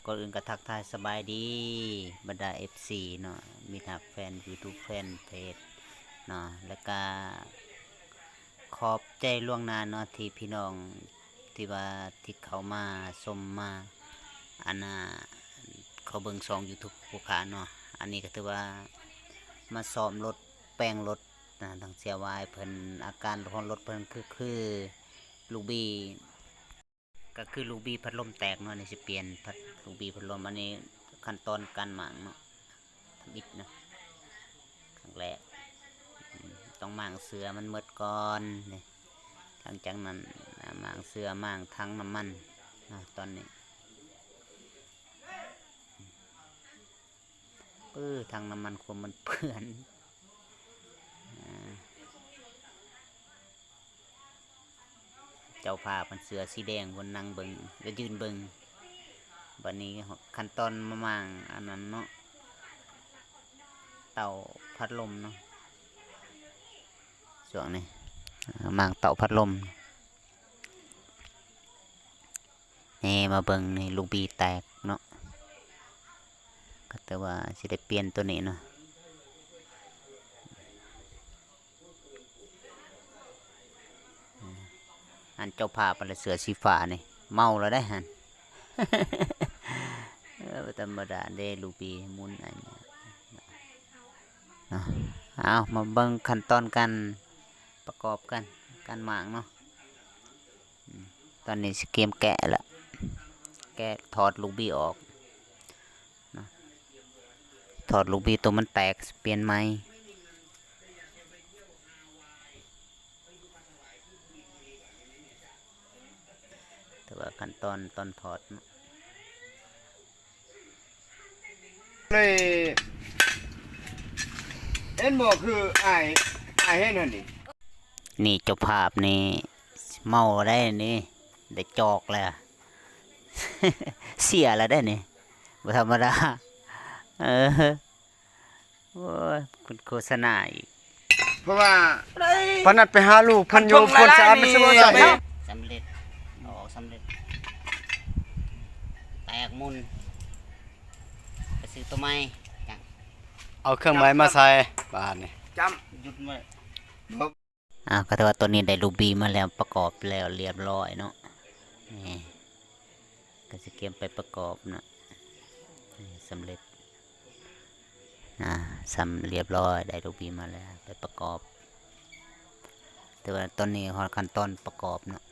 ก่อนอื่นก็ทักทายสบายดีบรรดา FC เนาะมีทักแฟน YouTube แฟนเพจเนาะแล้วก็ขอบใจล่วงหน้าเนาะที่พี่น้องที่ว่าที่เขามาชมมาอันน่ะเขาเบิ่งช่อง YouTube ผู้ค้าเนาะอันนี้ก็ถือว่ามาซ้อมรถแปลงรถนะทางเสียวายเพิ่นอาการของรถเพิ่นคือลูกบีก็คือลูกบีพัดลมแตกเนาะนี่สิเปลี่ยนลูกบีพัดลมอันนี้ขั้นตอนการหมางเนาะทำอิฐเนาะครั้งแรกต้องหมางเสือมันหมดก่อนนี่หลังจากนั้นหมางเสือหมางทั้งน้ำมันนะตอนนี้ทางน้ำมันควรมันเปื้อนเจ้าภาพมันเสือสีแดงบนนั่งเบิงแล้วยืนเบิงบัดนี้ขั้นตอนมะม่างอันนั้นเนาะเต่าพัดลมเนาะช่วงนี้ม่างเต่าพัดลมนี่มาเบิงนี่ลูกบีแตกเนาะก็แต่ว่าสิได้เปลี่ยนตัวนี้เนาะอันเจ้าภาพอะไรเสือสีฟ้านี่เมาแล้วได้หันธรรมดาเด้ลูบีมุนอันนี้เอามาเบิ่งขั้นตอนการประกอบกันการหมางเนาะตอนนี้สเกมแกะละแกะถอดลูกบีออกนะถอดลูกบีตัวมันแตกเปลี่ยนใหม่แต่ว่าขั้นตอนถอดเลยเอ็นบอกคือไอ้เห็นนั่นดินี่เจ้าภาพนี่เมาได้นี่ได้จอกแล้ว เสียแล้วได้นี่บ่ธรรมดาโอ้ยคุณโฆษณาอีกเพราะว่าพนัดไปหาลูกพันโยคนสามมันสมสำเร็จสำเร็จออกสำเร็จแตกมุนไปซื้อตัวใหม่เอาเครื่องไม้มาใส่บานนี่จำหยุดไว้ก็ถือว่าตัวนี้ได้ลูกบีมาแล้วประกอบแล้วเรียบร้อยเนาะนี่ก็จะเก็บไปประกอบเนาะสำเร็จเรียบร้อยได้ลูกบีมาแล้วไปประกอบแต่ว่าตอนนี้ขั้นตอนประกอบเนาะ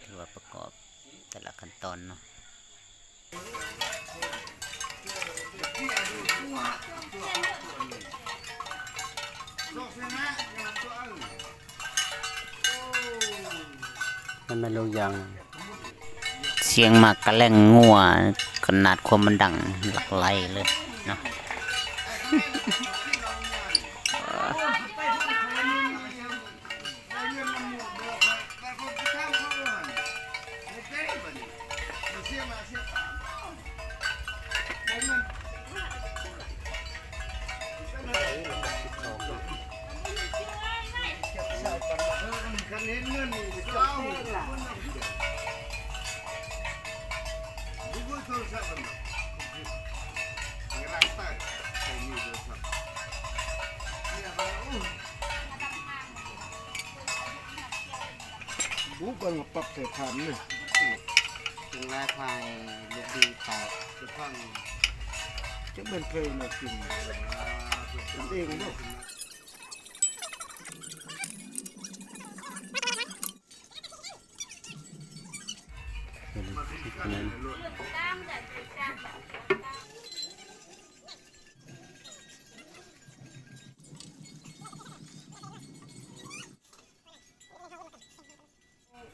ถือว่าประกอบแต่ละขั้นตอนเนาะมันไม่รู้ยังเสียงหมากกระแลงงัวขนาดความมันดังหลักไหลเลยเนาะบุกกันปรับแต่ฐานเลยถึงราคาลูกดีแตกจะพังจะเป็นเพลงมากินเองเนาะ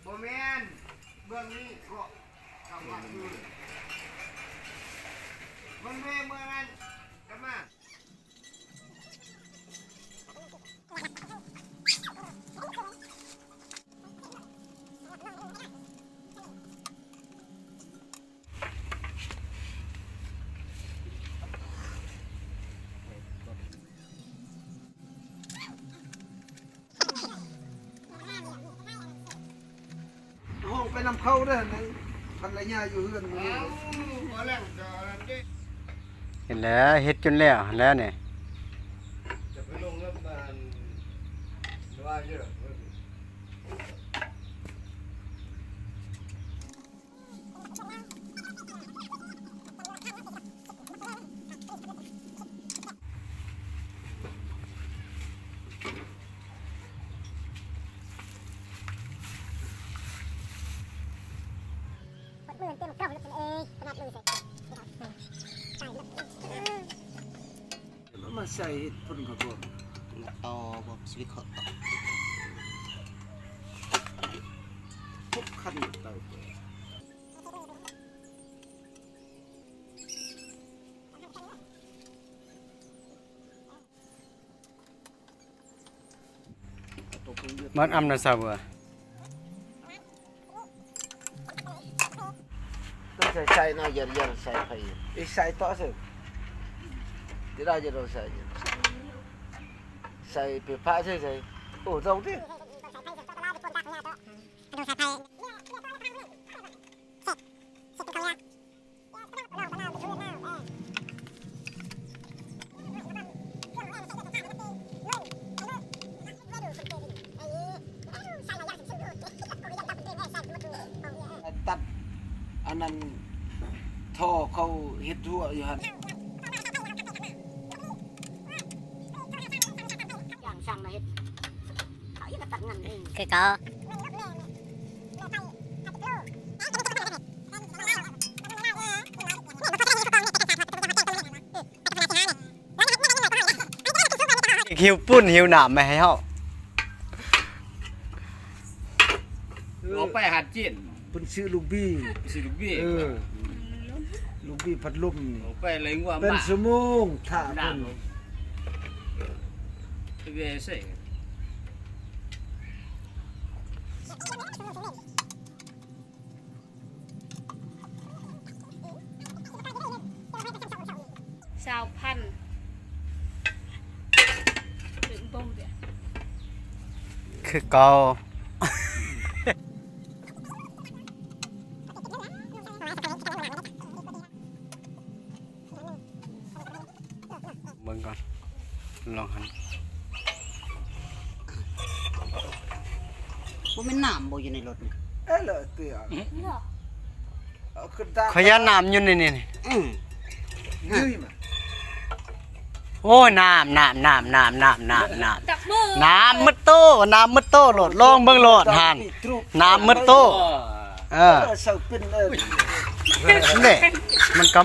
บ่แม่นเบื้องนี้ก็ทำมาคือมันเมื่อนั้นกลับมา นำเข้าได้ในภรรยาอยู่เฮือนมื้อนี้ เห็นแล้วเฮ็ดจนแล้วเนี่ย จะไปลงน้ำบานว่าเยอะ มือเต็มกล้องแล้วเป็นเองขนาดมือใส่ใส่แล้ว มาใส่เห็ดพุ่นกับผม มาต่อบอกชีวิตเขาต่อ ทุกขั้นเตาตกลงเยอะ มันอำนาซาเวอ ต้องใส่น่าเยอะๆใส่ไปอีกใส่ต่อสิที่ได้จะเราใส่ใส่เปรี้ยวใส่โอ้ตรงที่ ตัดอันนั้นท่อเขาเฮ็ดทั่วอยู่หั่น อย่างช่างนะเฮ็ดเขาอีกตัดเงินเอง คือก็ หิวปุ้นหิวหนามไหมให้เฮา เอาไปหัดจีน เพิ่นชื่อลูกบี้ สิลูกพี่ ลูกบี้พัดลม เอาไปเลยงัว เป็น มา ชั่วโมงถ้าเพิ่น ไปเวใส่ ชาวพันธุ์ถึงต้มเดียว คือเกาเบิ่งก่อนลองหัน บ่แม่นน้ำบ่อยู่ในรถนี่ เอ้ยเหรอเตี้ยเอาขึ้นตา ขอยาน้ำอยู่นี่นี่ ยืยมา โอ้ยน้ำ จับมือ น้ำมืดโตโหลดลองเบิ่งโหลดหันน้ำมืดโตเออ เสาเป็นนี่มันก็